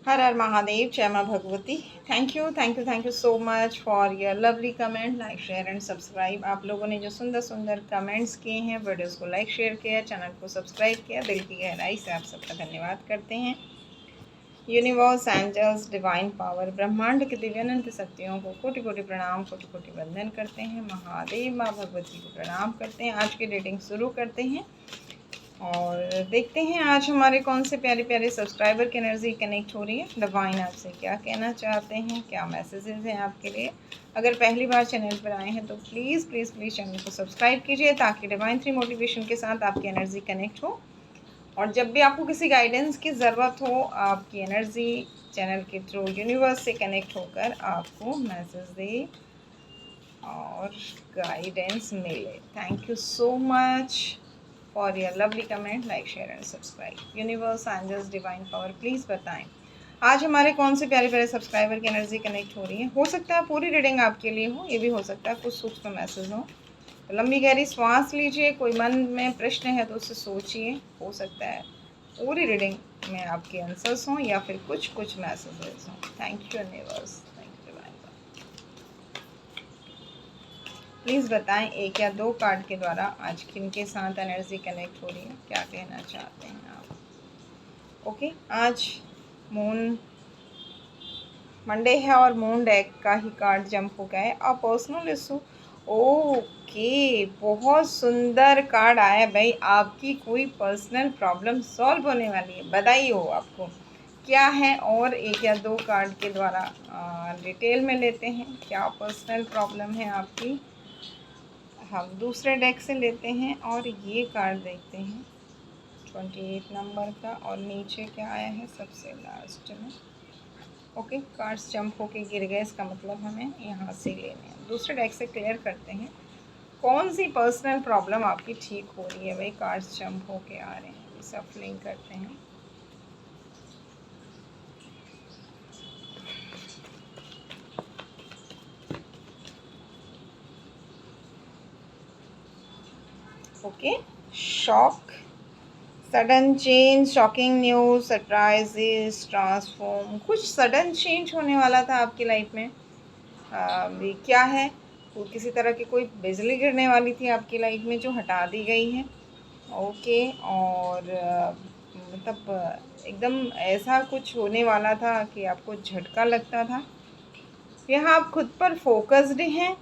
हर हर महादेव, जय माँ Bhagwati. Thank you so much for your lovely comment, like share and subscribe. आप लोगों ने जो सुंदर सुंदर कमेंट्स किए हैं, वीडियोस को लाइक शेयर किया, चैनल को सब्सक्राइब किया, दिल की गहराई से आप सबका धन्यवाद करते हैं। यूनिवर्स, एंजल्स, डिवाइन पावर, ब्रह्मांड के दिव्यानंद शक्तियों को कोटि कोटि प्रणाम, कोटि कोटि वंदन करते हैं। महादेव माँ भगवती को प्रणाम करते हैं। आज की रीडिंग शुरू करते हैं और देखते हैं आज हमारे कौन से प्यारे प्यारे सब्सक्राइबर की एनर्जी कनेक्ट हो रही है। डिवाइन आपसे क्या कहना चाहते हैं, क्या मैसेजेस हैं आपके लिए। अगर पहली बार चैनल पर आए हैं तो प्लीज़ प्लीज़ प्लीज़ चैनल को सब्सक्राइब कीजिए ताकि डिवाइन 3 मोटिवेशन के साथ आपकी एनर्जी कनेक्ट हो। और जब भी आपको किसी गाइडेंस की ज़रूरत हो, आपकी एनर्जी चैनल के थ्रू यूनिवर्स से कनेक्ट होकर आपको मैसेज दे और गाइडेंस मिले। Thank you so much for your lovely comment, like share and subscribe. Universe, angels, divine power, please बताएं आज हमारे कौन से प्यारे प्यारे सब्सक्राइबर की एनर्जी कनेक्ट हो रही है। हो सकता है पूरी रीडिंग आपके लिए हो, ये भी हो सकता है कुछ सूक्ष्म मैसेज हो। तो लंबी गहरी श्वास लीजिए, कोई मन में प्रश्न है तो उसे सोचिए। हो सकता है पूरी रीडिंग में आपके आंसर्स हों या फिर कुछ कुछ मैसेजेस हों। Thank you universe, thank you divine. Please बताएं एक या दो कार्ड के द्वारा आज किनके साथ एनर्जी कनेक्ट हो रही है, क्या कहना चाहते हैं आप। ओके, आज मून मंडे है और मून डेक का ही कार्ड जंप हो गया है। और पर्सनल इशू, ओके, बहुत सुंदर कार्ड आया भाई। आपकी कोई पर्सनल प्रॉब्लम सॉल्व होने वाली है, बधाई हो आपको। क्या है और एक या दो कार्ड के द्वारा डिटेल में लेते हैं क्या पर्सनल प्रॉब्लम है आपकी। हम दूसरे डेक से लेते हैं और ये कार्ड देखते हैं 28 नंबर का, और नीचे क्या आया है सबसे लास्ट में। ओके, कार्ड्स जंप होके गिर गए, इसका मतलब हमें यहाँ से लेने हैं। दूसरे डेक से क्लियर करते हैं कौन सी पर्सनल प्रॉब्लम आपकी ठीक हो रही है भाई। कार्ड्स जंप होके आ रहे हैं, सफलिंग करते हैं। Okay, shock, sudden change, shocking news, surprises, transform. कुछ सडन चेंज होने वाला था आपकी लाइफ में। ये क्या है, वो किसी तरह की कोई बिजली गिरने वाली थी आपकी लाइफ में जो हटा दी गई है। ओके, और मतलब एकदम ऐसा कुछ होने वाला था कि आपको झटका लगता था। यहाँ आप खुद पर फोकस्ड हैं,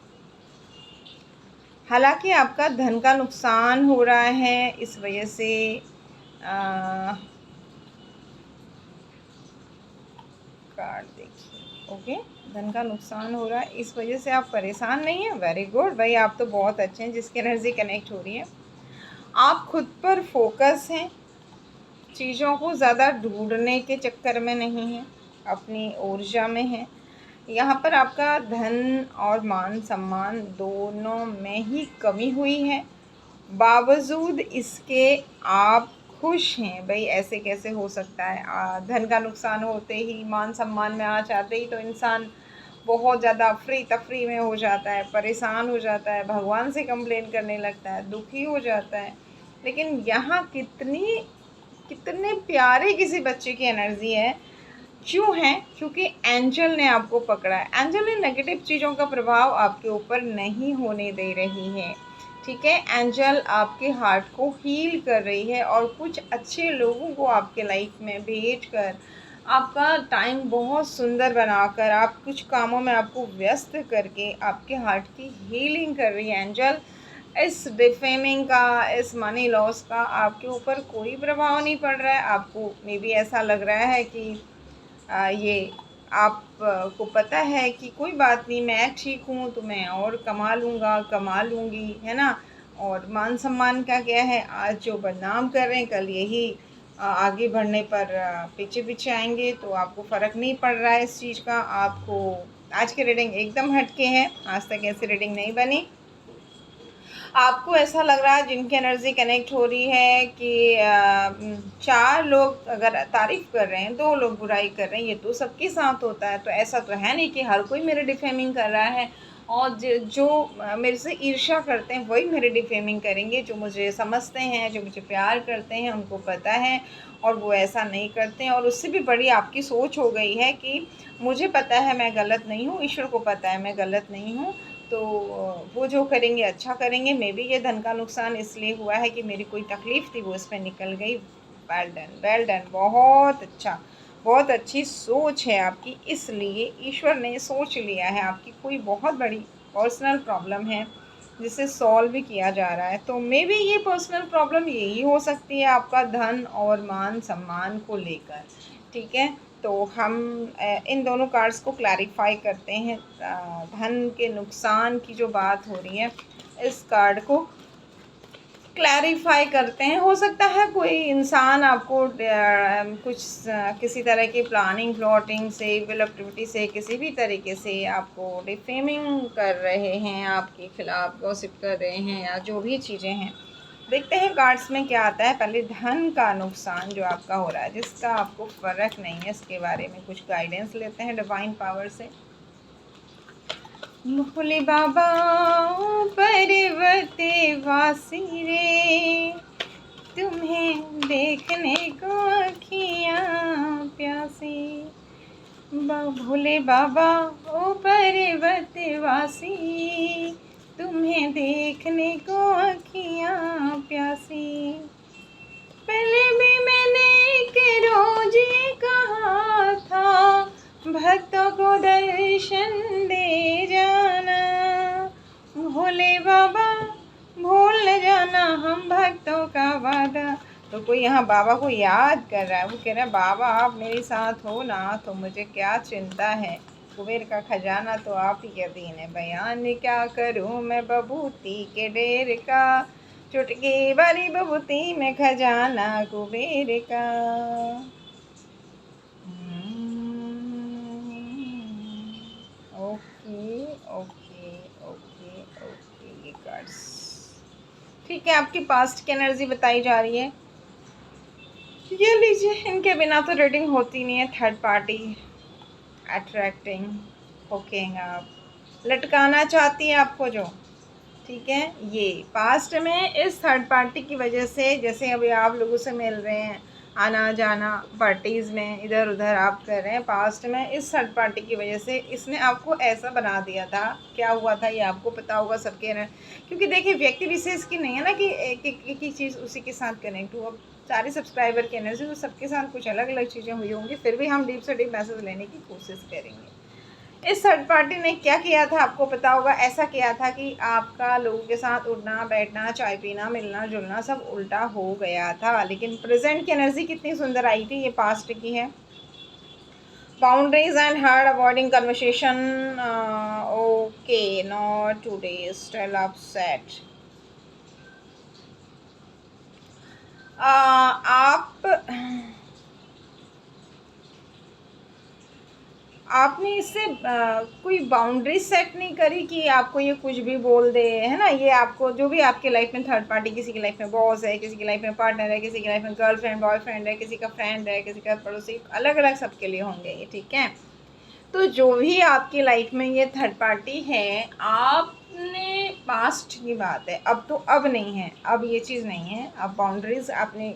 हालांकि आपका धन का नुकसान हो रहा है इस वजह से। कार्ड देखिए, ओके, धन का नुकसान हो रहा है इस वजह से आप परेशान नहीं हैं। वेरी गुड भाई, आप तो बहुत अच्छे हैं जिसकी एनर्जी कनेक्ट हो रही है। आप खुद पर फोकस हैं, चीज़ों को ज़्यादा ढूंढने के चक्कर में नहीं हैं, अपनी ऊर्जा में हैं। यहाँ पर आपका धन और मान सम्मान दोनों में ही कमी हुई है, बावजूद इसके आप खुश हैं भाई। ऐसे कैसे हो सकता है, धन का नुकसान होते ही, मान सम्मान में आ जाते ही तो इंसान बहुत ज़्यादा अफरी तफरी में हो जाता है, परेशान हो जाता है, भगवान से कंप्लेन करने लगता है, दुखी हो जाता है। लेकिन यहाँ कितने प्यारे किसी बच्चे की एनर्जी है। क्यों है, क्योंकि एंजल ने आपको पकड़ा है। एंजल ने नेगेटिव चीज़ों का प्रभाव आपके ऊपर नहीं होने दे रही है, ठीक है। एंजल आपके हार्ट को हील कर रही है और कुछ अच्छे लोगों को आपके लाइफ में भेज कर आपका टाइम बहुत सुंदर बनाकर, आप कुछ कामों में आपको व्यस्त करके आपके हार्ट की हीलिंग कर रही है एंजल। इस डिफेमिंग का, इस मनी लॉस का आपके ऊपर कोई प्रभाव नहीं पड़ रहा है। आपको मे बी ऐसा लग रहा है कि ये आप को पता है कि कोई बात नहीं, मैं ठीक हूँ तो मैं और कमा लूँगा, कमा लूँगी, है ना। और मान सम्मान का क्या है, आज जो बदनाम कर रहे हैं कल यही आगे बढ़ने पर पीछे पीछे आएंगे। तो आपको फ़र्क नहीं पड़ रहा है इस चीज़ का। आपको आज की रीडिंग एकदम हटके है, आज तक ऐसी रीडिंग नहीं बनी। आपको ऐसा लग रहा है जिनकी एनर्जी कनेक्ट हो रही है कि 4 लोग अगर तारीफ़ कर रहे हैं, 2 लोग बुराई कर रहे हैं, ये तो सबके साथ होता है। तो ऐसा तो है नहीं कि हर कोई मेरे डिफेमिंग कर रहा है। और जो मेरे से ईर्ष्या करते हैं वही मेरे डिफेमिंग करेंगे। जो मुझे समझते हैं, जो मुझे प्यार करते हैं, उनको पता है और वो ऐसा नहीं करते हैं। और उससे भी बड़ी आपकी सोच हो गई है कि मुझे पता है मैं गलत नहीं हूँ, ईश्वर को पता है मैं गलत नहीं हूँ, तो वो जो करेंगे अच्छा करेंगे। मे बी ये धन का नुकसान इसलिए हुआ है कि मेरी कोई तकलीफ़ थी वो इस पर निकल गई। वेल डन, वेल डन, बहुत अच्छा, बहुत अच्छी सोच है आपकी। इसलिए ईश्वर ने सोच लिया है आपकी कोई बहुत बड़ी पर्सनल प्रॉब्लम है जिसे सॉल्व भी किया जा रहा है। तो मे बी ये पर्सनल प्रॉब्लम यही हो सकती है आपका धन और मान सम्मान को लेकर। ठीक है, तो हम इन दोनों कार्ड्स को क्लैरिफाई करते हैं। धन के नुकसान की जो बात हो रही है, इस कार्ड को क्लैरिफाई करते हैं। हो सकता है कोई इंसान आपको कुछ किसी तरह की प्लानिंग, प्लॉटिंग से, इविल एक्टिविटी से, किसी भी तरीके से आपको डिफेमिंग कर रहे हैं, आपके खिलाफ गॉसिप कर रहे हैं, या जो भी चीज़ें हैं। देखते हैं कार्ड्स में क्या आता है। पहले धन का नुकसान जो आपका हो रहा है, जिसका आपको फ़र्क नहीं है, इसके बारे में कुछ गाइडेंस लेते हैं डिवाइन पावर से। भोले बाबा पर्वते वासी रे, तुम्हें देखने को अखियाँ प्यासी। भोले बाबा ओ पर्वत वासी, तुम्हें देखने को अखियाँ प्यासी। पहले भी मैंने एक रोज ये कहा था, भक्तों को दर्शन दे जाना। भोले बाबा भूल न जाना हम भक्तों का वादा। तो कोई यहाँ बाबा को याद कर रहा है, वो कह रहा है बाबा आप मेरे साथ हो ना तो मुझे क्या चिंता है। कुबेर का खजाना तो आप ही के अधीन है, बयान क्या करूँ मैं बबूती के ढेर का। चुटकी वाली बबूती में खजाना कुबेर का। ओके ओके ओके ओके, ये कार्ड्स ठीक है। आपकी पास्ट की एनर्जी बताई जा रही है, ये लीजिए। इनके बिना तो रीडिंग होती नहीं है। Third party attracting, hooking up, लटकाना चाहती है आपको जो, ठीक है। ये पास्ट में इस थर्ड पार्टी की वजह से, जैसे अभी आप लोगों से मिल रहे हैं, आना जाना पार्टीज़ में इधर उधर आप कर रहे हैं, पास्ट में इस थर्ड पार्टी की वजह से इसने आपको ऐसा बना दिया था। क्या हुआ था ये आपको पता होगा सबके ना, क्योंकि देखिए व्यक्ति विशेष की नहीं है ना कि एक ही चीज़ उसी के साथ कनेक्ट हो। अब सारे सब्सक्राइबर की एनर्जी तो सबके साथ कुछ अलग अलग चीज़ें हुई होंगी, फिर भी हम डीप से डीप मैसेज लेने की कोशिश करेंगे। इस थर्ड पार्टी ने क्या किया था आपको पता होगा। ऐसा किया था कि आपका लोगों के साथ उठना बैठना, चाय पीना, मिलना जुलना सब उल्टा हो गया था। लेकिन प्रेजेंट की एनर्जी कितनी सुंदर आई थी, ये पास्ट की है। Boundaries and hard avoiding conversation, okay not today, still upset. आप आपने इससे कोई बाउंड्री सेट नहीं करी कि आपको ये कुछ भी बोल दे, है ना। ये आपको जो भी आपके लाइफ में थर्ड पार्टी, किसी की लाइफ में बॉस है, किसी की लाइफ में पार्टनर है, किसी की लाइफ में गर्लफ्रेंड बॉयफ्रेंड है, किसी का फ्रेंड है, किसी का पड़ोसी, अलग अलग सबके लिए होंगे ये, ठीक है। तो जो भी आपकी लाइफ में ये थर्ड पार्टी है, आपने पास्ट की बात है, अब तो अब नहीं है, अब ये चीज़ नहीं है। अब बाउंड्रीज आपने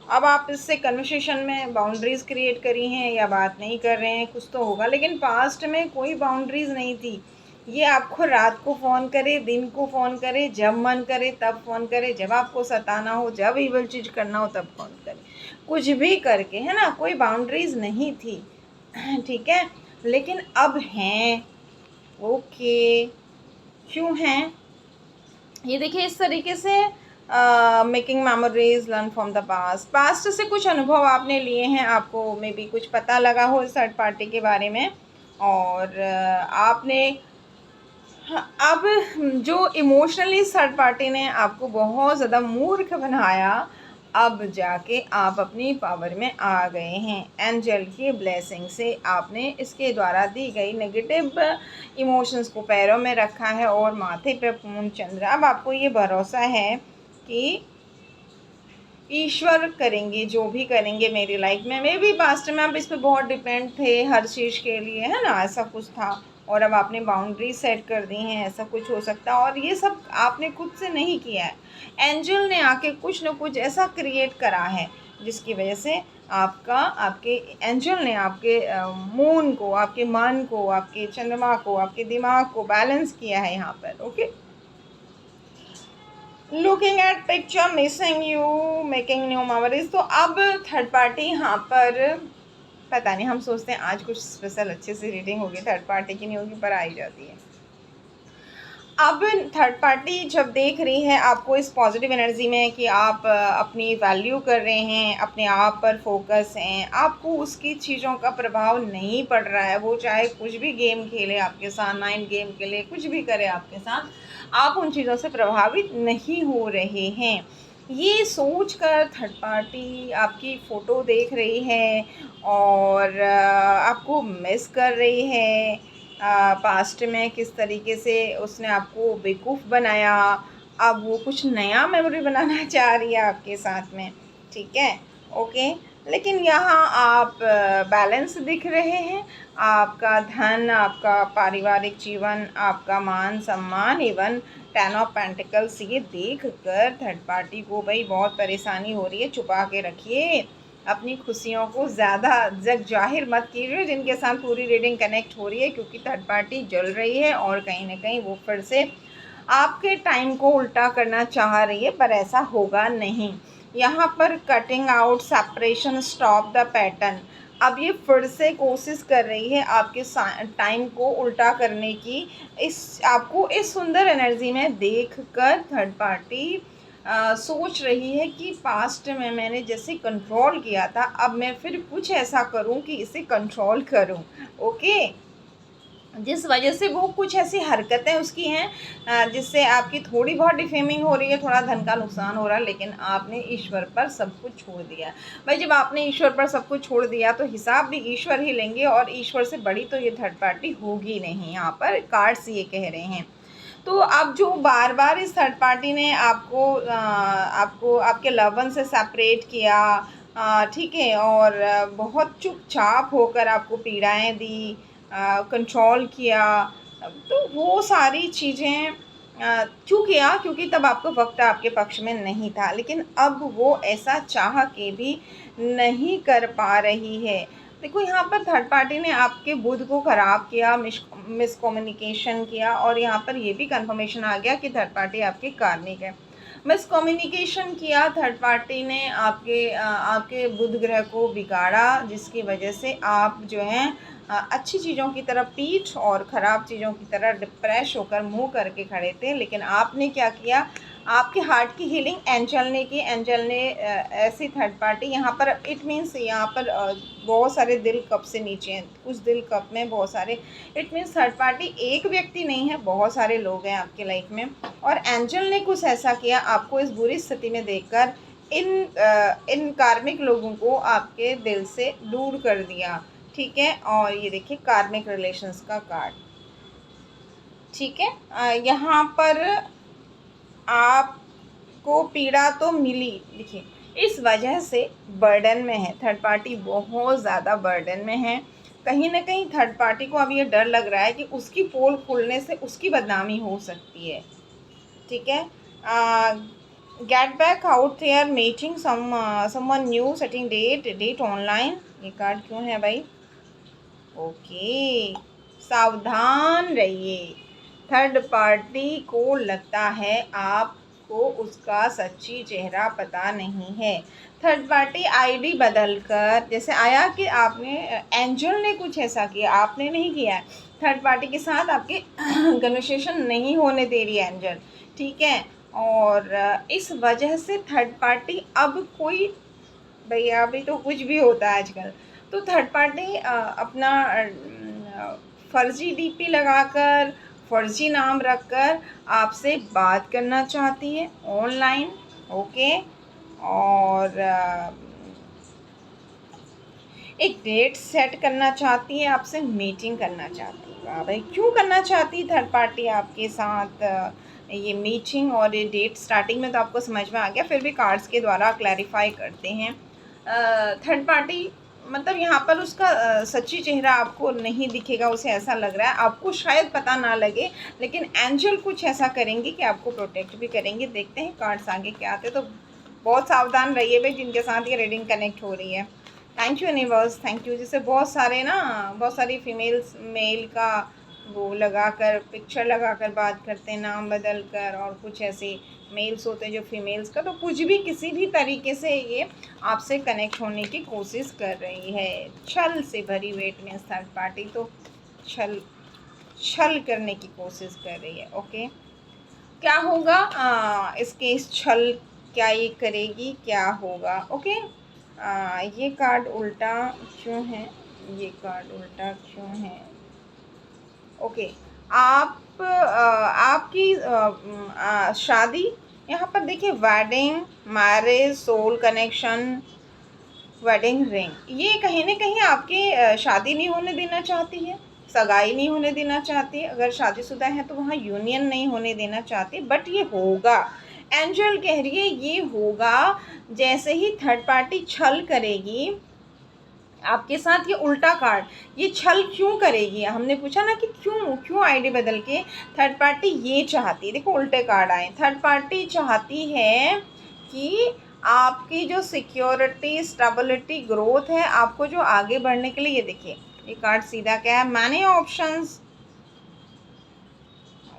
अब आप इससे कन्वर्सेशन में बाउंड्रीज़ क्रिएट करी हैं या बात नहीं कर रहे हैं, कुछ तो होगा। लेकिन पास्ट में कोई बाउंड्रीज़ नहीं थी। ये आपको रात को फ़ोन करे, दिन को फ़ोन करे, जब मन करे तब फ़ोन करे, जब आपको सताना हो, जब इवल चीज़ करना हो तब फ़ोन करे, कुछ भी करके, है ना। कोई बाउंड्रीज़ नहीं थी, ठीक है। लेकिन अब हैं, ओके। क्यों हैं ये देखिए इस तरीके से। Making memories, learn from the past, past से कुछ अनुभव आपने लिए हैं, आपको मे बी कुछ पता लगा हो इस थर्ड पार्टी के बारे में, और आपने अब जो इमोशनली थर्ड पार्टी ने आपको बहुत ज़्यादा मूर्ख बनाया, अब जाके आप अपनी पावर में आ गए हैं। एंजल की ब्लेसिंग से आपने इसके द्वारा दी गई नेगेटिव इमोशंस को पैरों में रखा है और माथे पे पूर्ण चंद्र। अब आपको ये भरोसा है कि ईश्वर करेंगे जो भी करेंगे मेरी लाइफ में। मे भी पास्ट में आप इस पर बहुत डिपेंड थे हर चीज़ के लिए, है ना, ऐसा कुछ था। और अब आपने बाउंड्री सेट कर दी हैं, ऐसा कुछ हो सकता है। और ये सब आपने खुद से नहीं किया है, एंजल ने आके कुछ न कुछ ऐसा क्रिएट करा है जिसकी वजह से आपके एंजल ने आपके मून को, आपके मन को, आपके चंद्रमा को, आपके दिमाग को बैलेंस किया है यहाँ पर। Okay, looking at picture missing you making new memories. तो अब थर्ड पार्टी यहाँ पर पता नहीं, हम सोचते हैं आज कुछ स्पेशल अच्छे से रीडिंग होगी, थर्ड पार्टी की नहीं होगी, पर आई जाती है। अब थर्ड पार्टी जब देख रही है आपको इस पॉजिटिव एनर्जी में कि आप अपनी वैल्यू कर रहे हैं, अपने आप पर फोकस हैं, आपको उसकी चीज़ों का प्रभाव नहीं पड़ रहा है, वो चाहे कुछ भी गेम खेले आपके साथ, माइंड गेम खेले, कुछ भी करे आपके साथ, आप उन चीज़ों से प्रभावित नहीं हो रहे हैं। ये सोच कर थर्ड पार्टी आपकी फ़ोटो देख रही है और आपको मिस कर रही है। पास्ट में किस तरीके से उसने आपको बेवकूफ़ बनाया, अब वो कुछ नया मेमोरी बनाना चाह रही है आपके साथ में। ठीक है, ओके। लेकिन यहाँ आप बैलेंस दिख रहे हैं, आपका धन, आपका पारिवारिक जीवन, आपका मान सम्मान, इवन 10 ऑफ पेंटिकल्स, ये देख कर थर्ड पार्टी को भाई बहुत परेशानी हो रही है। छुपा के रखिए अपनी खुशियों को, ज़्यादा जग जाहिर मत कीजिए जिनके साथ पूरी रीडिंग कनेक्ट हो रही है, क्योंकि थर्ड पार्टी जल रही है और कहीं ना कहीं वो फिर से आपके टाइम को उल्टा करना चाह रही है, पर ऐसा होगा नहीं। यहाँ पर cutting out, separation, stop the pattern, अब ये फिर से कोशिश कर रही है आपके टाइम को उल्टा करने की। आपको इस सुंदर एनर्जी में देख कर थर्ड पार्टी सोच रही है कि पास्ट में मैंने जैसे कंट्रोल किया था, अब मैं फिर कुछ ऐसा करूं कि इसे कंट्रोल करूं। ओके, जिस वजह से वो कुछ ऐसी हरकतें उसकी हैं जिससे आपकी थोड़ी बहुत डिफेमिंग हो रही है, थोड़ा धन का नुकसान हो रहा है, लेकिन आपने ईश्वर पर सब कुछ छोड़ दिया। भाई जब आपने ईश्वर पर सब कुछ छोड़ दिया तो हिसाब भी ईश्वर ही लेंगे, और ईश्वर से बड़ी तो ये थर्ड पार्टी होगी नहीं। यहाँ पर कार्ड्स ये कह रहे हैं। तो अब जो बार बार इस थर्ड पार्टी ने आपको आपके लव वन से सेपरेट किया, ठीक है, और बहुत चुपचाप होकर आपको पीड़ाएं दी, कंट्रोल किया, तो वो सारी चीज़ें क्यों किया? क्योंकि तब आपको वक्त आपके पक्ष में नहीं था, लेकिन अब वो ऐसा चाह के भी नहीं कर पा रही है। देखो यहाँ पर थर्ड पार्टी ने आपके बुध को ख़राब किया, मिसकम्युनिकेशन किया, और यहाँ पर ये भी कंफर्मेशन आ गया कि थर्ड पार्टी आपके कार्मिक है। मिसकम्युनिकेशन किया थर्ड पार्टी ने, आपके बुध ग्रह को बिगाड़ा, जिसकी वजह से आप जो हैं अच्छी चीज़ों की तरफ पीठ और ख़राब चीज़ों की तरह डिप्रेस होकर मुंह करके खड़े थे। लेकिन आपने क्या किया? आपके हार्ट की हीलिंग एंजल ने की। एंजल ने ऐसी थर्ड पार्टी यहाँ पर, इट मीन्स यहाँ पर बहुत सारे दिल कप से नीचे हैं, कुछ दिल कप में बहुत सारे, इट मीन्स थर्ड पार्टी एक व्यक्ति नहीं है, बहुत सारे लोग हैं आपके लाइफ में। और एंजल ने कुछ ऐसा किया आपको इस बुरी स्थिति में देखकर, इन कार्मिक लोगों को आपके दिल से दूर कर दिया। ठीक है, और ये देखिए कार्मिक रिलेशंस का कार्ड। ठीक है, यहाँ पर आपको पीड़ा तो मिली, देखिए इस वजह से बर्डन में है थर्ड पार्टी, बहुत ज़्यादा बर्डन में है। कहीं ना कहीं थर्ड पार्टी को अब ये डर लग रहा है कि उसकी पोल खुलने से उसकी बदनामी हो सकती है। ठीक है, get back out there, meeting someone new, setting date online. ये कार्ड क्यों है भाई? ओके, सावधान रहिए। थर्ड पार्टी को लगता है आपको उसका सच्ची चेहरा पता नहीं है। थर्ड पार्टी आईडी बदलकर, जैसे आया कि आपने, एंजल ने कुछ ऐसा किया, आपने नहीं किया है। थर्ड पार्टी के साथ आपके कन्वर्सेशन नहीं होने दे रही है एंजल। ठीक है, और इस वजह से थर्ड पार्टी अब कोई, भैया अभी तो कुछ भी होता है आजकल, तो थर्ड पार्टी अपना फर्जी डीपी लगाकर, फर्जी नाम रखकर आपसे बात करना चाहती है ऑनलाइन। ओके, और एक डेट सेट करना चाहती है आपसे, मीटिंग करना चाहती है। भाई क्यों करना चाहती थर्ड पार्टी आपके साथ ये मीटिंग और ये डेट? स्टार्टिंग में तो आपको समझ में आ गया, फिर भी कार्ड्स के द्वारा क्लैरिफाई करते हैं। थर्ड पार्टी मतलब यहाँ पर उसका सच्ची चेहरा आपको नहीं दिखेगा, उसे ऐसा लग रहा है, आपको शायद पता ना लगे, लेकिन एंजल कुछ ऐसा करेंगे कि आपको प्रोटेक्ट भी करेंगे। देखते हैं कार्ड्स आगे क्या आते हैं। तो बहुत सावधान रहिए भाई जिनके साथ ये रीडिंग कनेक्ट हो रही है। Thank you universe, thank you. जैसे बहुत सारी फीमेल्स मेल का वो लगाकर, पिक्चर लगाकर बात करते हैं, नाम बदल कर, और कुछ ऐसे मेल्स होते हैं जो फीमेल्स का, तो कुछ भी किसी भी तरीके से ये आपसे कनेक्ट होने की कोशिश कर रही है। छल से भरी वेटनेस थर्ड पार्टी, तो छल छल करने की कोशिश कर रही है। ओके, क्या होगा इसके इस छल, क्या ये करेगी, क्या होगा? ओके, ये कार्ड उल्टा क्यों है? ये कार्ड उल्टा क्यों है? ओके, आपकी शादी, यहाँ पर देखिए wedding, marriage, soul connection, wedding ring, ये कहीं ना कहीं आपके शादी नहीं होने देना चाहती है, सगाई नहीं होने देना चाहती है। अगर शादीशुदा है तो वहाँ यूनियन नहीं होने देना चाहती, बट ये होगा। एंजल कह रही है ये होगा। जैसे ही थर्ड पार्टी छल करेगी आपके साथ, ये उल्टा कार्ड, ये छल क्यों करेगी? हमने पूछा ना कि क्यों क्यों आईडी बदल के थर्ड पार्टी ये चाहती है। देखो उल्टे कार्ड आए। थर्ड पार्टी चाहती है कि आपकी जो सिक्योरिटी, स्टेबिलिटी, ग्रोथ है, आपको जो आगे बढ़ने के लिए, ये देखिए ये कार्ड सीधा क्या है, मैनी ऑप्शंस।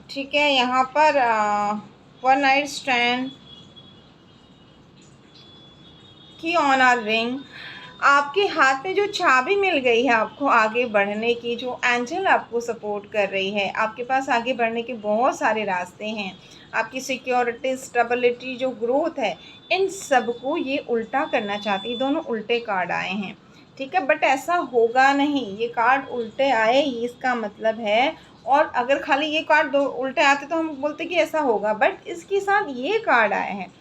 ठीक है, यहाँ पर वन नाइट स्टैंड की ऑन आर रिंग, आपके हाथ में जो चाबी मिल गई है आपको आगे बढ़ने की, जो एंजल आपको सपोर्ट कर रही है, आपके पास आगे बढ़ने के बहुत सारे रास्ते हैं। आपकी सिक्योरिटी, स्टेबिलिटी, जो ग्रोथ है, इन सब को ये उल्टा करना चाहती है। दोनों उल्टे कार्ड आए हैं, ठीक है, बट ऐसा होगा नहीं। ये कार्ड उल्टे आए, इसका मतलब है, और अगर खाली ये कार्ड दो उल्टे आते तो हम बोलते कि ऐसा होगा, बट इसके साथ ये कार्ड आए हैं,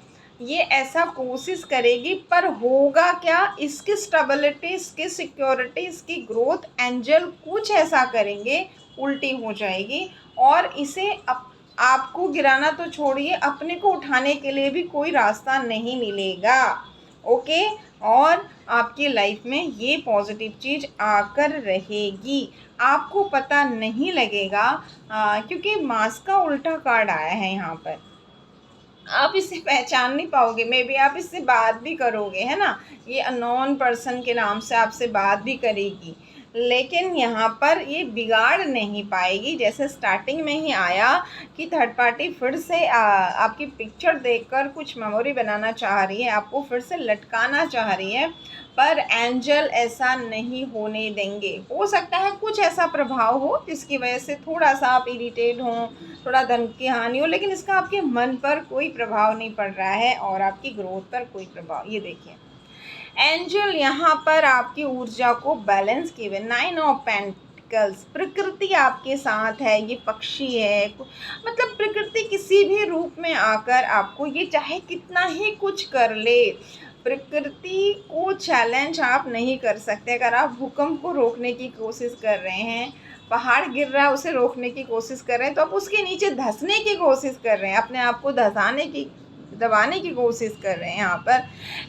ये ऐसा कोशिश करेगी, पर होगा क्या? इसकी स्टेबिलिटी, इसकी सिक्योरिटी, इसकी ग्रोथ, एंजल कुछ ऐसा करेंगे, उल्टी हो जाएगी, और इसे आपको गिराना तो छोड़िए, अपने को उठाने के लिए भी कोई रास्ता नहीं मिलेगा। ओके, और आपकी लाइफ में ये पॉजिटिव चीज़ आकर रहेगी, आपको पता नहीं लगेगा, क्योंकि मास्क का उल्टा कार्ड आया है यहाँ पर। आप इसे पहचान नहीं पाओगे, मे बी आप इससे बात भी करोगे, है ना, ये अननोन पर्सन के नाम से आपसे बात भी करेगी, लेकिन यहाँ पर ये बिगाड़ नहीं पाएगी। जैसे स्टार्टिंग में ही आया कि थर्ड पार्टी फिर से आपकी पिक्चर देखकर कुछ मेमोरी बनाना चाह रही है, आपको फिर से लटकाना चाह रही है, पर एंजल ऐसा नहीं होने देंगे। हो सकता है कुछ ऐसा प्रभाव हो जिसकी वजह से थोड़ा सा आप इरिटेट हों, थोड़ा धन की हानि हो, लेकिन इसका आपके मन पर कोई प्रभाव नहीं पड़ रहा है, और आपकी ग्रोथ पर कोई प्रभाव। ये देखिए एंजल यहाँ पर आपकी ऊर्जा को बैलेंस किए हुए, 9 ऑफ पेंटिकल्स, प्रकृति आपके साथ है, ये पक्षी है, मतलब प्रकृति किसी भी रूप में आकर आपको, ये चाहे कितना ही कुछ कर ले, प्रकृति को चैलेंज आप नहीं कर सकते। अगर आप भूकंप को रोकने की कोशिश कर रहे हैं, पहाड़ गिर रहा है उसे रोकने की कोशिश कर रहे हैं, तो आप उसके नीचे धंसने की कोशिश कर रहे हैं, अपने आप को दबाने की कोशिश कर रहे हैं। यहाँ पर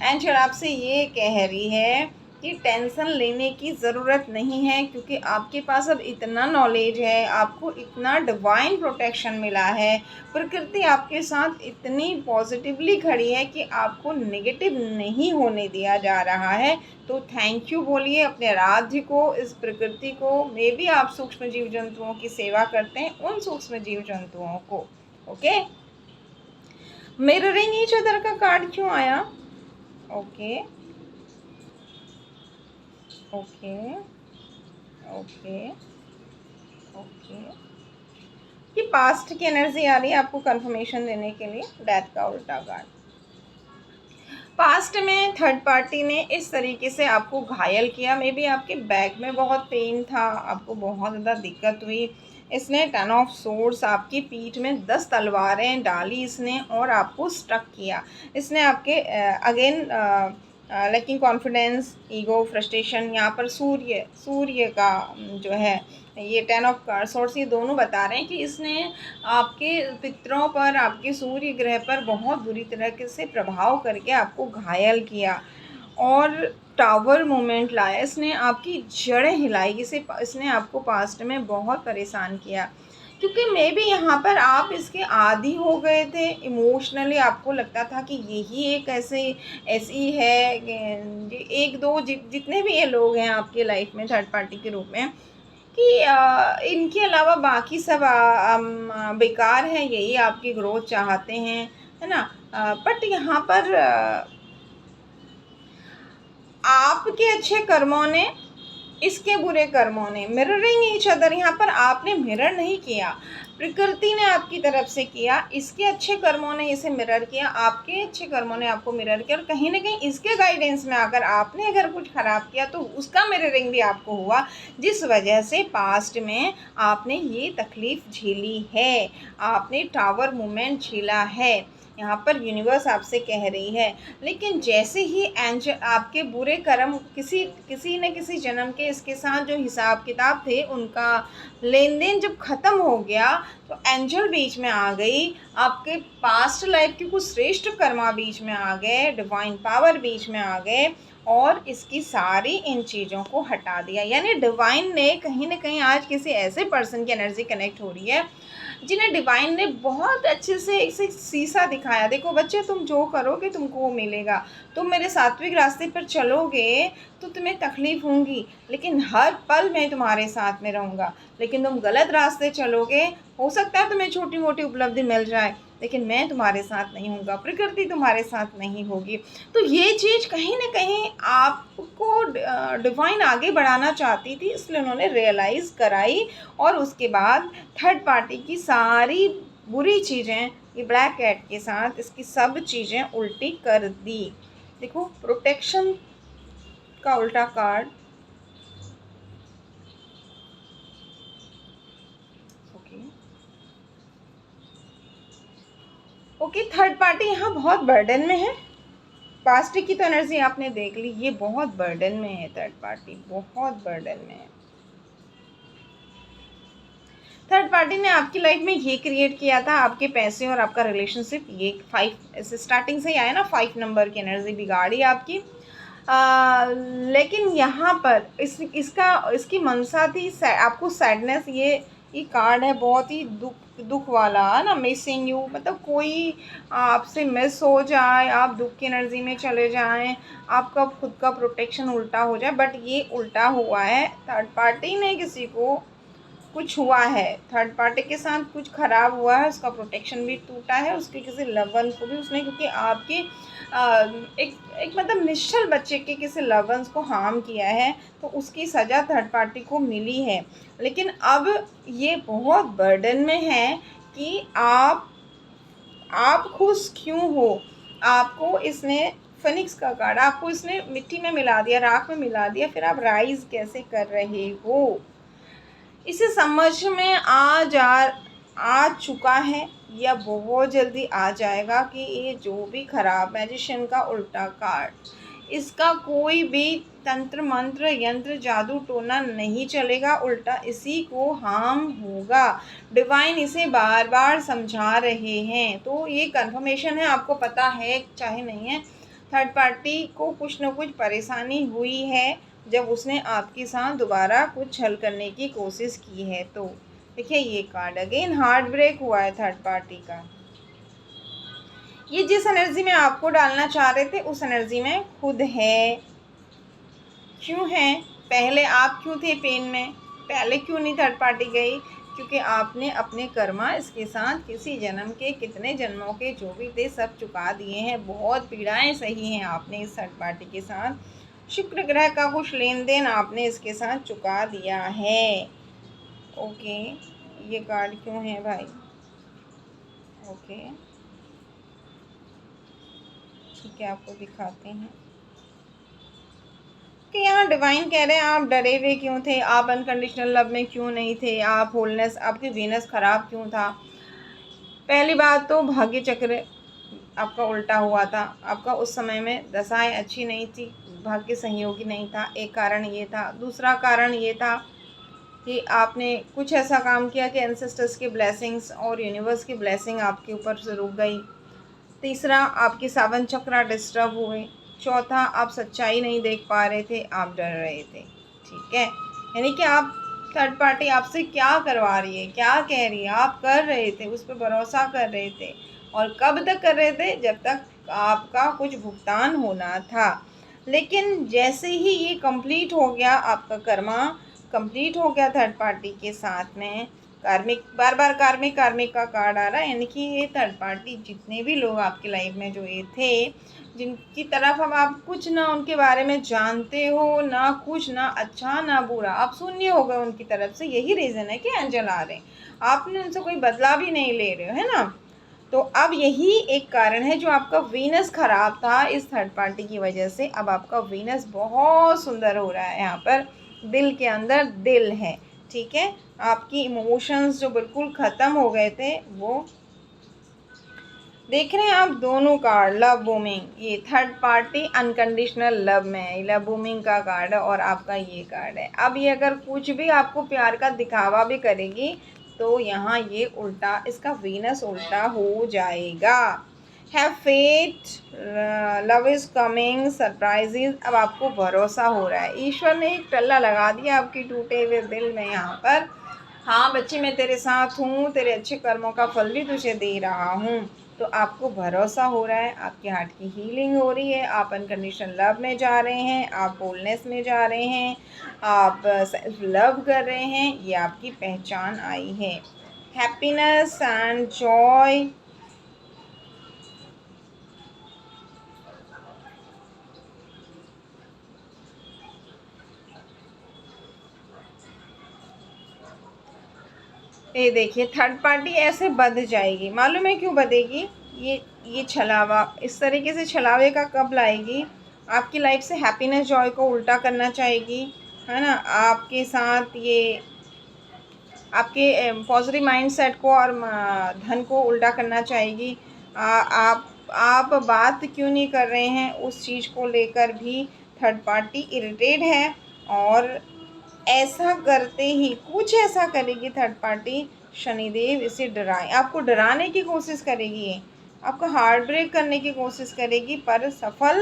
एंजल आपसे ये कह रही है कि टेंशन लेने की ज़रूरत नहीं है, क्योंकि आपके पास अब इतना नॉलेज है, आपको इतना डिवाइन प्रोटेक्शन मिला है, प्रकृति आपके साथ इतनी पॉजिटिवली खड़ी है कि आपको नेगेटिव नहीं होने दिया जा रहा है। तो थैंक यू बोलिए अपने आराध्य को, इस प्रकृति को। मे भी आप सूक्ष्म जीव जंतुओं की सेवा करते हैं, उन सूक्ष्म जीव जंतुओं को। ओके, मिररिंग ईच अदर का कार्ड क्यों आया? ओके ओके ओके ओके, ये पास्ट की एनर्जी आ रही है आपको कंफर्मेशन देने के लिए। डेथ का उल्टा कार्ड, पास्ट में थर्ड पार्टी ने इस तरीके से आपको घायल किया, मे बी आपके बैक में बहुत पेन था, आपको बहुत ज़्यादा दिक्कत हुई। इसने 10 ऑफ सोर्ड्स, आपकी पीठ में 10 तलवारें डाली इसने, और आपको स्ट्रक किया। इसने आपके again lacking confidence, ego, frustration, यहाँ पर सूर्य का जो है ये 10 ऑफ सोर्ड्स, ये दोनों बता रहे हैं कि इसने आपके पितरों पर, आपके सूर्य ग्रह पर बहुत बुरी तरह से प्रभाव करके आपको घायल किया। और टावर मोमेंट लाया, इसने आपकी जड़ें हिलाई, इसने आपको पास्ट में बहुत परेशान किया, क्योंकि मे बी यहाँ पर आप इसके आदी हो गए थे इमोशनली। आपको लगता था कि यही एक ऐसी है, एक दो जितने भी ये लोग हैं आपके लाइफ में थर्ड पार्टी के रूप में, कि इनके अलावा बाकी सब बेकार हैं, यही आपकी ग्रोथ चाहते हैं, है ना। बट यहाँ पर आपके अच्छे कर्मों ने, इसके बुरे कर्मों ने, मिररिंग ईच अदर, यहाँ पर आपने मिरर नहीं किया, प्रकृति ने आपकी तरफ से किया, इसके अच्छे कर्मों ने इसे मिरर किया, आपके अच्छे कर्मों ने आपको मिरर किया, और कहीं ना कहीं इसके गाइडेंस में आकर आपने अगर कुछ खराब किया तो उसका मिररिंग भी आपको हुआ, जिस वजह से पास्ट में आपने ये तकलीफ़ झेली है, आपने टावर मूवमेंट झेला है। यहाँ पर यूनिवर्स आपसे कह रही है, लेकिन जैसे ही एंजल आपके बुरे कर्म किसी न किसी जन्म के इसके साथ जो हिसाब किताब थे उनका लेन देन जब ख़त्म हो गया, तो एंजल बीच में आ गई, आपके पास्ट लाइफ के कुछ श्रेष्ठ कर्मा बीच में आ गए, डिवाइन पावर बीच में आ गए, और इसकी सारी इन चीज़ों को हटा दिया। यानी डिवाइन ने कहीं ना कहीं आज किसी ऐसे पर्सन की एनर्जी कनेक्ट हो रही है जिन्हें डिवाइन ने बहुत अच्छे से एक शीशा दिखाया, देखो बच्चे तुम जो करोगे तुमको वो मिलेगा, तुम मेरे सात्विक रास्ते पर चलोगे तो तुम्हें तकलीफ़ होंगी, लेकिन हर पल मैं तुम्हारे साथ में रहूँगा। लेकिन तुम गलत रास्ते चलोगे, हो सकता है तुम्हें छोटी मोटी उपलब्धि मिल जाए, लेकिन मैं तुम्हारे साथ नहीं हूँगा, प्रकृति तुम्हारे साथ नहीं होगी। तो ये चीज़ कहीं ना कहीं आपको डिवाइन आगे बढ़ाना चाहती थी, इसलिए उन्होंने रियलाइज़ कराई, और उसके बाद थर्ड पार्टी की सारी बुरी चीज़ें ये ब्लैक कैट के साथ इसकी सब चीज़ें उल्टी कर दी। देखो प्रोटेक्शन का उल्टा कार्ड, ओके थर्ड पार्टी यहाँ बहुत बर्डन में है। पास्ट की तो एनर्जी आपने देख ली, ये बहुत बर्डन में है, थर्ड पार्टी बहुत बर्डन में है। थर्ड पार्टी ने आपकी लाइफ में ये क्रिएट किया था, आपके पैसे और आपका रिलेशनशिप, ये 5 स्टार्टिंग से ही आया ना, 5 नंबर की एनर्जी बिगाड़ी आपकी। लेकिन यहाँ पर इसकी मनसा थी आपको सैडनेस, ये कार्ड है बहुत ही दुख वाला, है ना, मिसिंग यू, मतलब कोई आपसे मिस हो जाए, आप दुख की एनर्जी में चले जाएं, आपका खुद का प्रोटेक्शन उल्टा हो जाए। बट ये उल्टा हुआ है, थर्ड पार्टी ने किसी को कुछ हुआ है, थर्ड पार्टी के साथ कुछ खराब हुआ है, उसका प्रोटेक्शन भी टूटा है, उसके किसी लव वन को भी उसने, क्योंकि आपके एक मतलब निश्चल बच्चे के किसी लव वंस को हार्म किया है, तो उसकी सज़ा थर्ड पार्टी को मिली है। लेकिन अब ये बहुत बर्डन में है कि आप खुश क्यों हो, आपको इसने फिनिक्स का कार्ड, आपको इसने मिट्टी में मिला दिया, राख में मिला दिया, फिर आप राइज कैसे कर रहे हो, इसे समझ में आ चुका है या बहुत जल्दी आ जाएगा कि ये जो भी खराब मैजिशियन का उल्टा कार्ड, इसका कोई भी तंत्र मंत्र यंत्र जादू टोना नहीं चलेगा, उल्टा इसी को हार्म होगा। डिवाइन इसे बार बार समझा रहे हैं, तो ये कंफर्मेशन है, आपको पता है चाहे नहीं है, थर्ड पार्टी को कुछ न कुछ परेशानी हुई है जब उसने आपके साथ दोबारा कुछ हल करने की कोशिश की है। तो देखिए ये कार्ड अगेन हार्ट ब्रेक हुआ है थर्ड पार्टी का, ये जिस एनर्जी में आपको डालना चाह रहे थे उस एनर्जी में खुद है। क्यों है, पहले आप क्यों थे पेन में, पहले क्यों नहीं थर्ड पार्टी गई, क्योंकि आपने अपने कर्मा इसके साथ किसी जन्म के, कितने जन्मों के जो भी थे सब चुका दिए हैं, बहुत पीड़ाएं सही हैं आपने इस थर्ड पार्टी के साथ, शुक्र ग्रह का कुछ लेन देन आपने इसके साथ चुका दिया है। ओके ये कार्ड क्यों है भाई, ओके ठीक है आपको दिखाते हैं कि यहाँ डिवाइन कह रहे हैं आप डरे हुए क्यों थे, आप अनकंडीशनल लव में क्यों नहीं थे, आप होलनेस, आपकी वीनस खराब क्यों था। पहली बात तो भाग्य चक्र आपका उल्टा हुआ था, आपका उस समय में दशाएं अच्छी नहीं थी, भाग्य सहयोगी नहीं था, एक कारण ये था। दूसरा कारण ये था कि आपने कुछ ऐसा काम किया कि एंसेस्टर्स की ब्लेसिंग्स और यूनिवर्स की ब्लेसिंग आपके ऊपर से रुक गई। तीसरा आपकी सावन चक्रा डिस्टर्ब हुए। चौथा, आप सच्चाई नहीं देख पा रहे थे, आप डर रहे थे। ठीक है, यानी कि आप थर्ड पार्टी आपसे क्या करवा रही है, क्या कह रही है, आप कर रहे थे, उस पर भरोसा कर रहे थे। और कब तक कर रहे थे? जब तक आपका कुछ भुगतान होना था। लेकिन जैसे ही ये कंप्लीट हो गया, आपका कर्मा कंप्लीट हो गया थर्ड पार्टी के साथ में, कार्मिक, बार बार कार्मिक कार्मिक का कार्ड आ रहा है, यानी कि ये थर्ड पार्टी जितने भी लोग आपकी लाइफ में जो ये थे, जिनकी तरफ अब आप कुछ ना उनके बारे में जानते हो, ना कुछ, ना अच्छा ना बुरा, आप शून्य हो गए उनकी तरफ से। यही रीज़न है कि एंजल आ रहे हैं, आपने उनसे कोई बदला भी नहीं ले रहे हो, है ना। तो अब यही एक कारण है जो आपका वीनस खराब था इस थर्ड पार्टी की वजह से। अब आपका वीनस बहुत सुंदर हो रहा है, यहाँ पर दिल के अंदर दिल है। ठीक है, आपकी इमोशंस जो बिल्कुल ख़त्म हो गए थे वो देख रहे हैं आप। दोनों कार्ड लव बूमिंग, ये थर्ड पार्टी अनकंडीशनल लव में है, लव बूमिंग का कार्ड है, और आपका ये कार्ड है। अब ये अगर कुछ भी आपको प्यार का दिखावा भी करेगी तो यहाँ ये उल्टा, इसका वीनस उल्टा हो जाएगा। Have faith, love is coming, surprises. अब आपको भरोसा हो रहा है, ईश्वर ने एक टल्ला लगा दिया आपकी टूटे हुए दिल में यहाँ पर। हाँ बच्चे, मैं तेरे साथ हूँ, तेरे अच्छे कर्मों का फल भी तुझे दे रहा हूँ। तो आपको भरोसा हो रहा है, आपके हार्ट की हीलिंग हो रही है, आप अनकंडीशनल लव में जा रहे हैं, आप होलनेस में जा रहे हैं, आप सेल्फ लव कर रहे हैं, ये आपकी पहचान आई है। हैप्पीनेस एंड जॉय, ये देखिए थर्ड पार्टी ऐसे बंध जाएगी। मालूम है क्यों बंधेगी? ये छलावा, इस तरीके से छलावे का कब लाएगी? आपकी लाइफ से हैप्पीनेस जॉय को उल्टा करना चाहेगी, है ना। आपके साथ ये आपके पॉजिटिव माइंडसेट को और धन को उल्टा करना चाहेगी। आप बात क्यों नहीं कर रहे हैं उस चीज़ को लेकर भी थर्ड पार्टी इरिटेट है, और ऐसा करते ही कुछ ऐसा करेगी थर्ड पार्टी, शनिदेव इसे डराए, आपको डराने की कोशिश करेगी, आपका हार्ट ब्रेक करने की कोशिश करेगी, पर सफल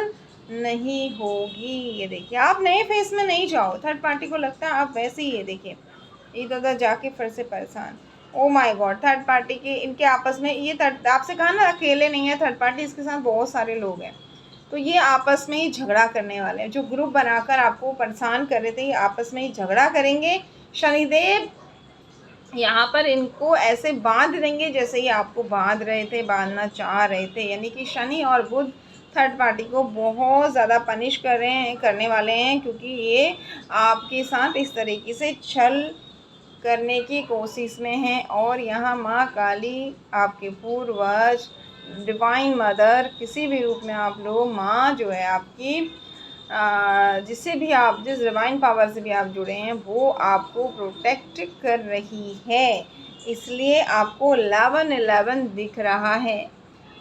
नहीं होगी। ये देखिए, आप नए फेस में नहीं जाओ, थर्ड पार्टी को लगता है आप वैसे ही, ये देखिए इधर उधर जाके फिर से परेशान। Oh my God, third party के इनके आपस में ये थर्ड, आपसे कहा ना अकेले नहीं है थर्ड पार्टी, इसके साथ बहुत सारे लोग हैं। तो ये आपस में ही झगड़ा करने वाले हैं, जो ग्रुप बनाकर आपको परेशान कर रहे थे, ये आपस में ही झगड़ा करेंगे। शनिदेव यहाँ पर इनको ऐसे बांध देंगे जैसे ही आपको बांध रहे थे, बांधना चाह रहे थे। यानी कि शनि और बुध थर्ड पार्टी को बहुत ज़्यादा पनिश कर रहे हैं, करने वाले हैं, क्योंकि ये आपके साथ इस तरीके से छल करने की कोशिश में हैं। और यहाँ माँ काली, आपके पूर्वज, डिवाइन मदर, किसी भी रूप में आप लोग, माँ जो है आपकी, जिससे भी आप, जिस डिवाइन पावर से भी आप जुड़े हैं, वो आपको प्रोटेक्ट कर रही है। इसलिए आपको 11-11 दिख रहा है,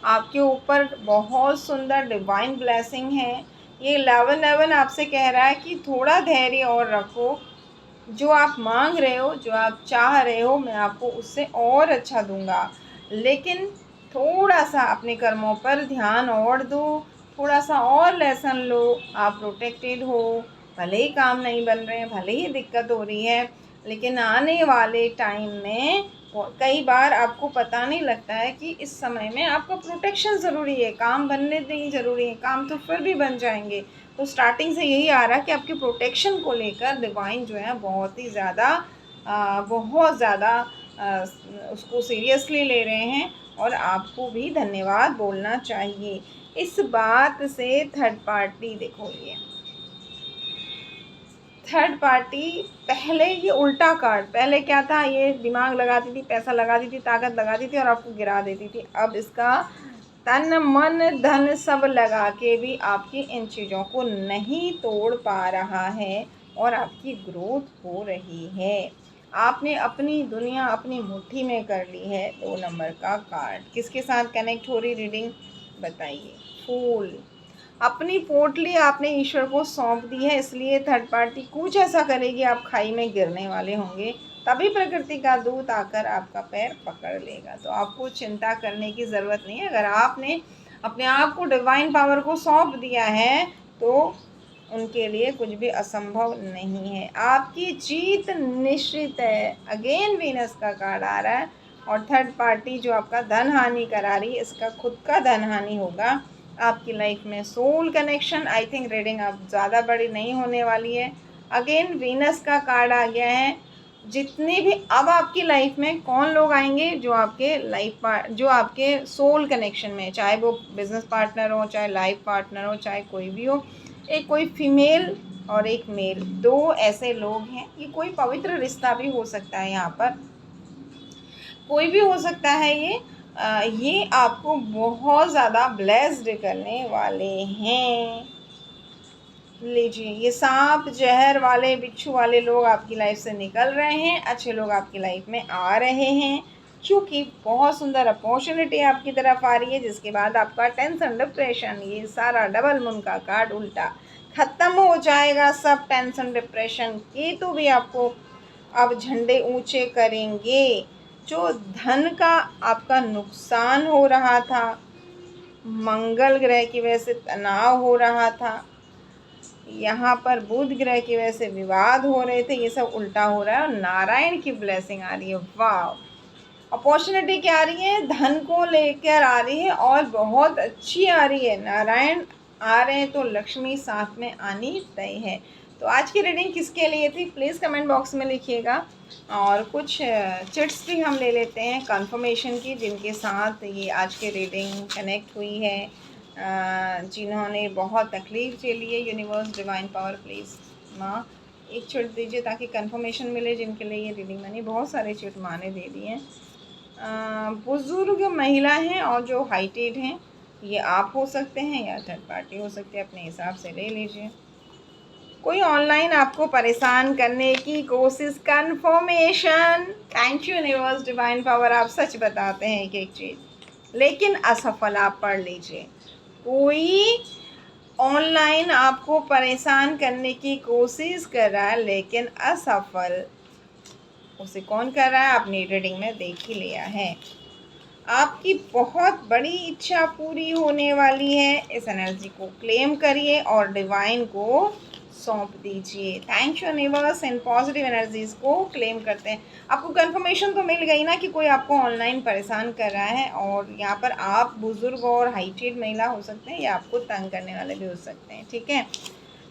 आपके ऊपर बहुत सुंदर डिवाइन ब्लेसिंग है। ये 11-11 आपसे कह रहा है कि थोड़ा धैर्य और रखो, जो आप मांग रहे हो, जो आप चाह रहे हो, मैं आपको उससे और अच्छा दूंगा। लेकिन थोड़ा सा अपने कर्मों पर ध्यान और दो, थोड़ा सा और लेसन लो। आप प्रोटेक्टेड हो, भले ही काम नहीं बन रहे हैं, भले ही दिक्कत हो रही है, लेकिन आने वाले टाइम में कई बार आपको पता नहीं लगता है कि इस समय में आपका प्रोटेक्शन ज़रूरी है, काम बनने नहीं ज़रूरी है, काम तो फिर भी बन जाएंगे। तो स्टार्टिंग से यही आ रहा है कि आपके प्रोटेक्शन को लेकर डिवाइन जो है बहुत ही ज़्यादा उसको सीरियसली ले रहे हैं, और आपको भी धन्यवाद बोलना चाहिए इस बात से। थर्ड पार्टी देखो, ये थर्ड पार्टी पहले ये उल्टा कार्ड, पहले क्या था, ये दिमाग लगाती थी, पैसा लगाती थी, ताकत लगाती थी और आपको गिरा देती थी। अब इसका तन मन धन सब लगा के भी आपकी इन चीज़ों को नहीं तोड़ पा रहा है, और आपकी ग्रोथ हो रही है। आपने अपनी दुनिया अपनी मुट्ठी में कर ली है। 2 नंबर का कार्ड किसके साथ कनेक्ट हो रही रीडिंग बताइए? फूल, अपनी पोटली आपने ईश्वर को सौंप दी है, इसलिए थर्ड पार्टी कुछ ऐसा करेगी आप खाई में गिरने वाले होंगे, तभी प्रकृति का दूत आकर आपका पैर पकड़ लेगा। तो आपको चिंता करने की ज़रूरत नहीं है। अगर आपने अपने आप को डिवाइन पावर को सौंप दिया है, तो उनके लिए कुछ भी असंभव नहीं है। आपकी जीत निश्चित है। अगेन वीनस का कार्ड आ रहा है, और थर्ड पार्टी जो आपका धन हानि करा रही है, इसका खुद का धन हानि होगा आपकी लाइफ में। Soul connection, I think reading अब ज़्यादा बड़ी नहीं होने वाली है। अगेन वीनस का कार्ड आ गया है। जितने भी अब आपकी लाइफ में कौन लोग आएंगे जो आपके जो आपके सोल कनेक्शन में, चाहे वो बिजनेस पार्टनर हो, चाहे लाइफ पार्टनर हो, चाहे कोई भी हो, एक कोई फीमेल और एक मेल, दो ऐसे लोग हैं। ये कोई पवित्र रिश्ता भी हो सकता है, यहाँ पर कोई भी हो सकता है। ये आपको बहुत ज़्यादा ब्लेस्ड करने वाले हैं। लीजिए, ये सांप जहर वाले बिच्छू वाले लोग आपकी लाइफ से निकल रहे हैं, अच्छे लोग आपकी लाइफ में आ रहे हैं, क्योंकि बहुत सुंदर अपॉर्चुनिटी आपकी तरफ आ रही है, जिसके बाद आपका टेंशन डिप्रेशन, ये सारा डबल मून का कार्ड उल्टा खत्म हो जाएगा। सब टेंशन डिप्रेशन केतु भी आपको अब झंडे ऊंचे करेंगे। जो धन का आपका नुकसान हो रहा था, मंगल ग्रह की वजह से तनाव हो रहा था, यहाँ पर बुध ग्रह की वजह से विवाद हो रहे थे, ये सब उल्टा हो रहा है और नारायण की ब्लेसिंग आ रही है। वाह, अपॉर्चुनिटी क्या आ रही है, धन को लेकर आ रही है और बहुत अच्छी आ रही है। नारायण आ रहे हैं तो लक्ष्मी साथ में आनी तय है। तो आज की रीडिंग किसके लिए थी, प्लीज़ कमेंट बॉक्स में लिखिएगा। और कुछ चिट्स भी हम ले लेते हैं कंफर्मेशन की, जिनके साथ ये आज की रीडिंग कनेक्ट हुई है, जिन्होंने बहुत तकलीफ झेली है। यूनिवर्स डिवाइन पावर प्लीज़ माँ एक चिट दीजिए ताकि कंफर्मेशन मिले, जिनके लिए ये रीडिंग मैंने बहुत सारे चिट माँ ने दे दिए हैं। बुज़ुर्ग महिला हैं और जो हाइटेड हैं, ये आप हो सकते हैं या थर्ड पार्टी हो सकते हैं, अपने हिसाब से ले लीजिए। कोई ऑनलाइन आपको परेशान करने की कोशिश, confirmation, thank you universe divine power, आप सच बताते हैं एक एक चीज़, लेकिन असफल। आप पढ़ लीजिए, कोई ऑनलाइन आपको परेशान करने की कोशिश कर रहा है लेकिन असफल। उसे कौन कर रहा है, आपने रीडिंग में देख ही लिया है। आपकी बहुत बड़ी इच्छा पूरी होने वाली है। इस एनर्जी को क्लेम करिए और डिवाइन को सौंप दीजिए। Thank you universe, in positive energies को क्लेम करते हैं। आपको कंफर्मेशन तो मिल गई ना कि कोई आपको ऑनलाइन परेशान कर रहा है, और यहाँ पर आप बुजुर्ग और हाइटेड महिला हो सकते हैं या आपको तंग करने वाले भी हो सकते हैं। ठीक है,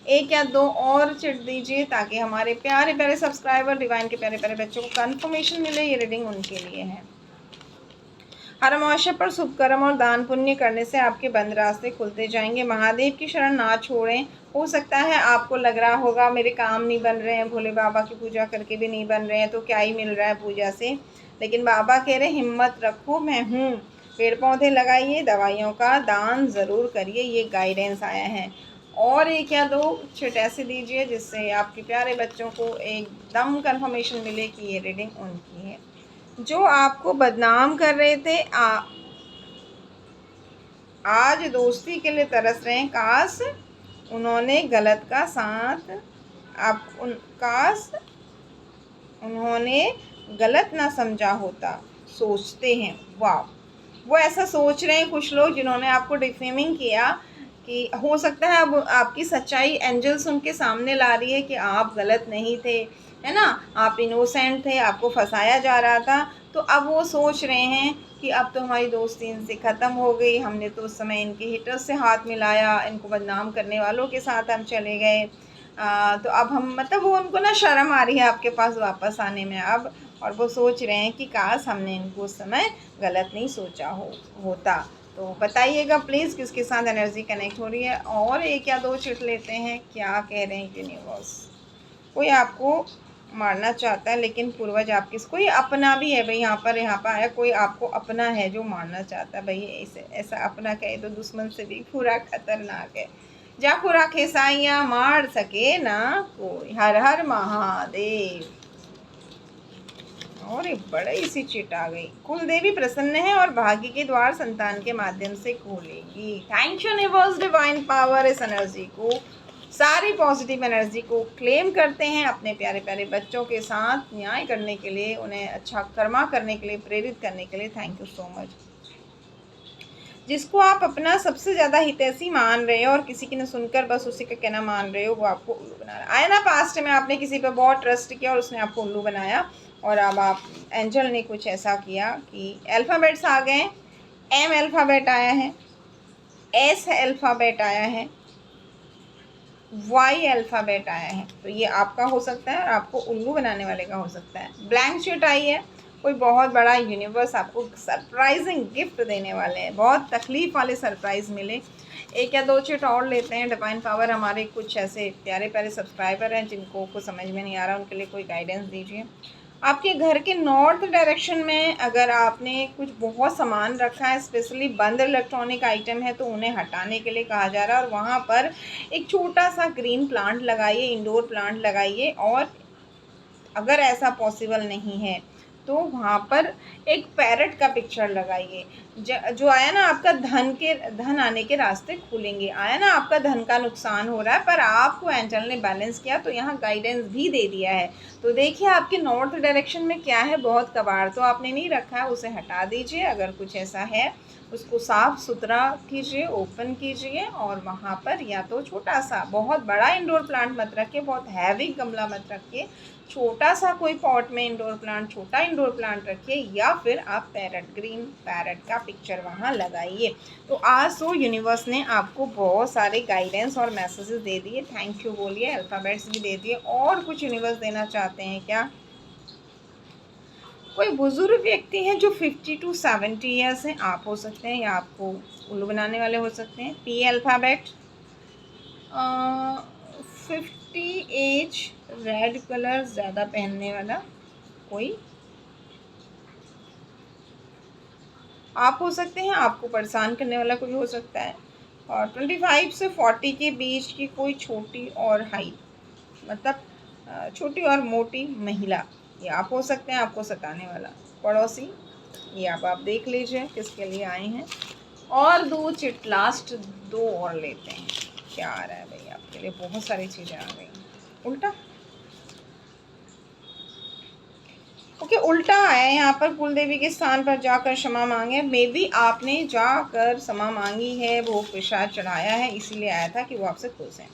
एक या दो और चिट दीजिए ताकि हमारे प्यारे प्यारे सब्सक्राइबर, डिवाइन के प्यारे प्यारे बच्चों को कंफर्मेशन मिले। ये रीडिंग उनके लिए है। हर अमावस्या पर शुभ कर्म और दान पुण्य करने से आपके बंद रास्ते खुलते जाएंगे। महादेव की शरण ना छोड़ें। हो सकता है आपको लग रहा होगा मेरे काम नहीं बन रहे हैं, भोले बाबा की पूजा करके भी नहीं बन रहे हैं, तो क्या ही मिल रहा है पूजा से। लेकिन बाबा कह रहे हिम्मत रखो, मैं हूँ। पेड़ पौधे लगाइए, दवाइयों का दान ज़रूर करिए, ये गाइडेंस आया है। और एक या दो चिट ऐसे दीजिए जिससे आपके प्यारे बच्चों को एकदम कंफर्मेशन मिले कि ये रीडिंग उनकी है। जो आपको बदनाम कर रहे थे, आज दोस्ती के लिए तरस रहे हैं। काश उन्होंने गलत का साथ काश उन्होंने गलत ना समझा होता, सोचते हैं। वाह, वो ऐसा सोच रहे हैं कुछ लोग जिन्होंने आपको डिफेमिंग किया, कि हो सकता है अब आपकी सच्चाई एंजल्स उनके सामने ला रही है कि आप गलत नहीं थे, है ना, आप इनोसेंट थे, आपको फंसाया जा रहा था। तो अब वो सोच रहे हैं कि अब तो हमारी दोस्ती इनसे ख़त्म हो गई, हमने तो उस समय इनके हिटर्स से हाथ मिलाया, इनको बदनाम करने वालों के साथ हम चले गए। तो अब हम, मतलब वो उनको ना शर्म आ रही है आपके पास वापस आने में अब, और वो सोच रहे हैं कि काश हमने इनको उस समय गलत नहीं सोचा होता। तो बताइएगा प्लीज़ किसके साथ एनर्जी कनेक्ट हो रही है। और एक या दो चिट लेते हैं, क्या कह रहे हैं यूनिवर्स। कोई आपको मारना चाहता है लेकिन पूर्वज आपके, कोई अपना भी है भाई, यहाँ पर आया, कोई आपको अपना है जो मारना चाहता है भाई। ऐसा अपना कहे तो दुश्मन से भी पूरा खतरनाक है। जा खुरा खेसाइयाँ मार सके ना कोई, हर हर महादेव। और एक बड़ी सी चिट आ गई, कुल देवी प्रसन्न है और भाग्य के द्वार संतान के माध्यम से खोलेगी। Thank you universe divine power, इस एनर्जी को, सारी पॉजिटिव एनर्जी को क्लेम करते हैं अपने प्यारे प्यारे बच्चों के साथ न्याय करने के लिए, उन्हें अच्छा कर्मा करने के लिए, प्रेरित करने के लिए। Thank you so much. जिसको आप अपना सबसे ज़्यादा हितैषी मान रहे हो और किसी की न सुनकर बस उसी का कहना मान रहे हो, वो आपको उल्लू बना रहा है। आया ना, पास्ट में आपने किसी पे बहुत ट्रस्ट किया और उसने आपको उल्लू बनाया, और अब आप एंजल ने कुछ ऐसा किया कि अल्फ़ाबेट्स आ गए। एम अल्फ़ाबेट आया है, एस अल्फ़ाबेट आया है, वाई अल्फ़ाबेट आया है। तो ये आपका हो सकता है और आपको उल्लू बनाने वाले का हो सकता है। ब्लैंक शीट आई है, कोई बहुत बड़ा यूनिवर्स आपको सरप्राइजिंग गिफ्ट देने वाले हैं, बहुत तकलीफ़ वाले सरप्राइज़ मिले। एक या दो चिट और लेते हैं। डिवाइन पावर, हमारे कुछ ऐसे प्यारे प्यारे सब्सक्राइबर हैं जिनको कुछ समझ में नहीं आ रहा, उनके लिए कोई गाइडेंस दीजिए। आपके घर के नॉर्थ डायरेक्शन में अगर आपने कुछ बहुत सामान रखा है, स्पेशली बंद इलेक्ट्रॉनिक आइटम है, तो उन्हें हटाने के लिए कहा जा रहा है। और वहाँ पर एक छोटा सा ग्रीन प्लांट लगाइए, इंडोर प्लांट लगाइए। और अगर ऐसा पॉसिबल नहीं है तो वहाँ पर एक पैरट का पिक्चर लगाइए। जो आया ना, आपका धन आने के रास्ते खुलेंगे। आया ना, आपका धन का नुकसान हो रहा है, पर आपको एंजल ने बैलेंस किया, तो यहाँ गाइडेंस भी दे दिया है। तो देखिए आपके नॉर्थ डायरेक्शन में क्या है। बहुत कबाड़ तो आपने नहीं रखा है, उसे हटा दीजिए। अगर कुछ ऐसा है उसको साफ़ सुथरा कीजिए, ओपन कीजिए। और वहाँ पर या तो छोटा सा, बहुत बड़ा इंडोर प्लांट मत रखिए, बहुत हैवी गमला मत रखिए, छोटा सा कोई पॉट में इंडोर प्लांट, छोटा इंडोर प्लांट रखिए, या फिर आप पैरट, ग्रीन पैरट का पिक्चर वहाँ लगाइए। तो आज तो यूनिवर्स ने आपको बहुत सारे गाइडेंस और मैसेजेस दे दिए। थैंक यू बोलिए, अल्फ़ाबेट्स भी दे दिए। और कुछ यूनिवर्स देना चाहते हैं क्या? कोई बुजुर्ग व्यक्ति है जो 50 to 70 ईयर्स हैं, आप हो सकते हैं, या आपको उल्लू बनाने वाले हो सकते हैं। P alphabet, 50 age, red colour ज़्यादा पहनने वाला कोई आप हो सकते हैं, आपको परेशान करने वाला कोई हो सकता है। और 25 से 40 के बीच की कोई छोटी और हाइट, मतलब छोटी और मोटी महिला, ये आप हो सकते हैं, आपको सताने वाला पड़ोसी। ये आप देख लीजिए किसके लिए आए हैं। और दो चिट, लास्ट दो और लेते हैं। क्या आ रहा है भाई आपके लिए? बहुत सारी चीज़ें आ गई। उल्टा, ओके, उल्टा आया है यहाँ पर। कुल देवी के स्थान पर जाकर क्षमा मांगे। मे बी आपने जाकर क्षमा मांगी है, वो प्रसाद चढ़ाया है, इसीलिए आया था कि वो आपसे खुश हैं।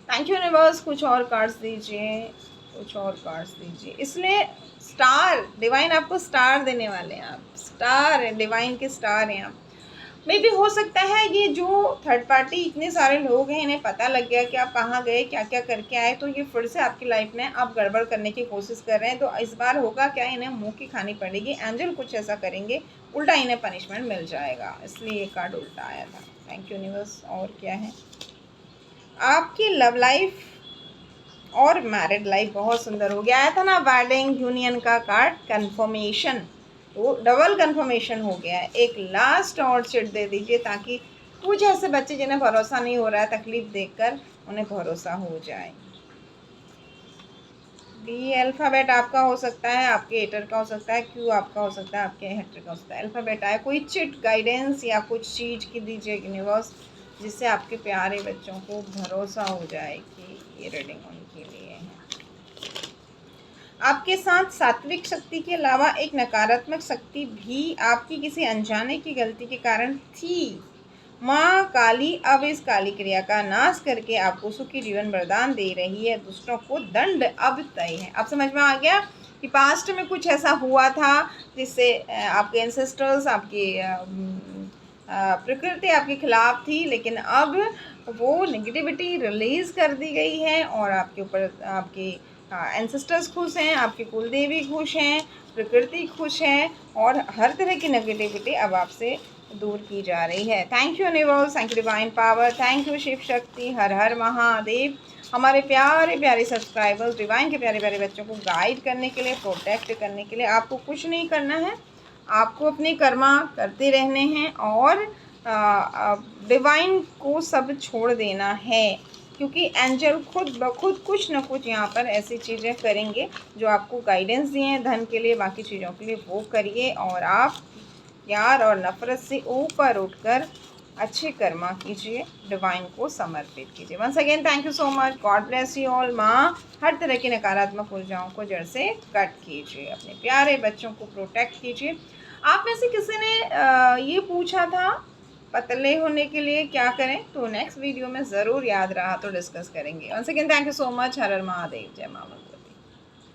Thank you universe. कुछ और कार्ड्स दीजिए, कुछ और कार्ड्स दीजिए। इसलिए स्टार डिवाइन आपको स्टार देने वाले हैं। आप स्टार हैं, डिवाइन के स्टार हैं आप। मे भी हो सकता है ये जो थर्ड पार्टी इतने सारे लोग हैं, इन्हें पता लग गया कि आप कहाँ गए, क्या क्या करके आए, तो ये फिर से आपकी लाइफ में आप गड़बड़ करने की कोशिश कर रहे हैं। तो इस बार होगा क्या, इन्हें मुंह की खानी पड़ेगी। एंजल कुछ ऐसा करेंगे, उल्टा इन्हें पनिशमेंट मिल जाएगा, इसलिए ये कार्ड उल्टा आया था। Thank you universe. और क्या है? आपकी लव लाइफ और मैरिड लाइफ बहुत सुंदर हो गया। आया था ना वेडिंग यूनियन का कार्ड, कंफर्मेशन, तो डबल कंफर्मेशन हो गया है। एक लास्ट और चिट दे दीजिए ताकि कुछ ऐसे बच्चे जिन्हें भरोसा नहीं हो रहा है, तकलीफ देखकर उन्हें भरोसा हो जाए। बी अल्फ़ाबेट आपका हो सकता है, आपके हेटर का हो सकता है। क्यू आपका हो सकता है, आपके हेटर का हो सकता है। अल्फ़ाबेट आए, कोई चिट, गाइडेंस या कुछ चीज़ की दीजिए यूनिवर्स, जिससे आपके प्यारे बच्चों को भरोसा हो जाए कि ये रीडिंग उनके लिए है। आपके साथ सात्विक शक्ति के अलावा एक नकारात्मक शक्ति भी आपकी किसी अनजाने की गलती के कारण थी। माँ काली अब इस काली क्रिया का नाश करके आपको सुखी जीवन वरदान दे रही है। दुष्टों को दंड अब तय है। अब समझ में आ गया कि पास्ट में कुछ ऐसा हुआ था जिससे आपके एंसेस्टर्स, आपकी प्रकृति आपके खिलाफ थी, लेकिन अब वो नेगेटिविटी रिलीज़ कर दी गई है और आपके ऊपर आपके एंसेस्टर्स खुश हैं, आपकी कुल देवी खुश हैं, प्रकृति खुश है, और हर तरह की नेगेटिविटी अब आपसे दूर की जा रही है। Thank you universe, thank you divine power, thank you Shiv Shakti, हर हर महादेव। हमारे प्यारे प्यारे सब्सक्राइबर्स, डिवाइन के प्यारे प्यारे बच्चों को गाइड करने के लिए, प्रोटेक्ट करने के लिए आपको कुछ नहीं करना है। आपको अपने कर्मा करते रहने हैं और डिवाइन को सब छोड़ देना है, क्योंकि एंजल खुद ब खुद कुछ न कुछ यहाँ पर ऐसी चीज़ें करेंगे जो आपको गाइडेंस दिए हैं धन के लिए, बाकी चीज़ों के लिए, वो करिए। और आप प्यार और नफ़रत से ऊपर उठकर अच्छे कर्मा कीजिए, डिवाइन को समर्पित कीजिए। Once again thank you so much, God bless you all. माँ हर तरह की नकारात्मक ऊर्जाओं को जड़ से कट कीजिए, अपने प्यारे बच्चों को प्रोटेक्ट कीजिए। आप में से किसी ने ये पूछा था पतले होने के लिए क्या करें, तो नेक्स्ट वीडियो में ज़रूर याद रहा तो डिस्कस करेंगे। Once again thank you so much. हर हर महादेव, जय माँ।